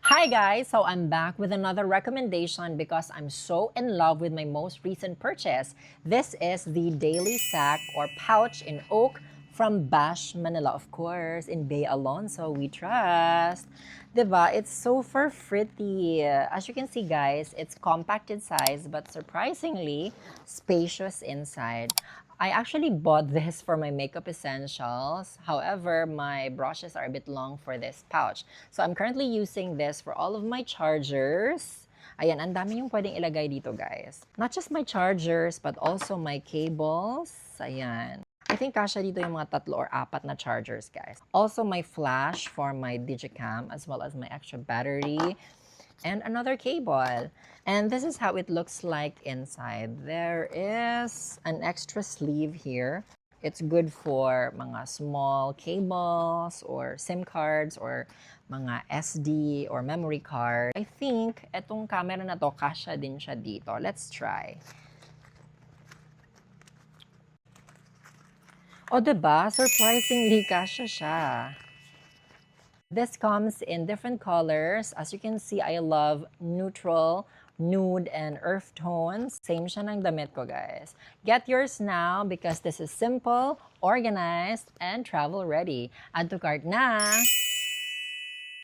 Hi guys! So I'm back with another recommendation because I'm so in love with my most recent purchase. This is the Daily Sack or pouch in oak from Bash Manila, of course, in Bay Alonso, we trust. Diba? It's so pretty. As you can see guys, it's compact in size but surprisingly spacious inside. I actually bought this for my makeup essentials. However, my brushes are a bit long for this pouch. So I'm currently using this for all of my chargers. Ayan, ang dami yung pwedeng ilagay dito, guys. Not just my chargers, but also my cables. Ayan. I think kasha dito yung mga 3 or 4 na chargers, guys. Also, my flash for my Digicam, as well as my extra battery and another cable. And this is how it looks like inside. There is an extra sleeve here. It's good for mga small cables or SIM cards or mga SD or memory card. I think etong camera na to, kasha din siya dito. Let's try. O, diba? Surprisingly, kasha siya. This comes in different colors. As you can see, I love neutral, nude, and earth tones. Same siya ng damit ko, guys. Get yours now because this is simple, organized, and travel ready. Add to cart na!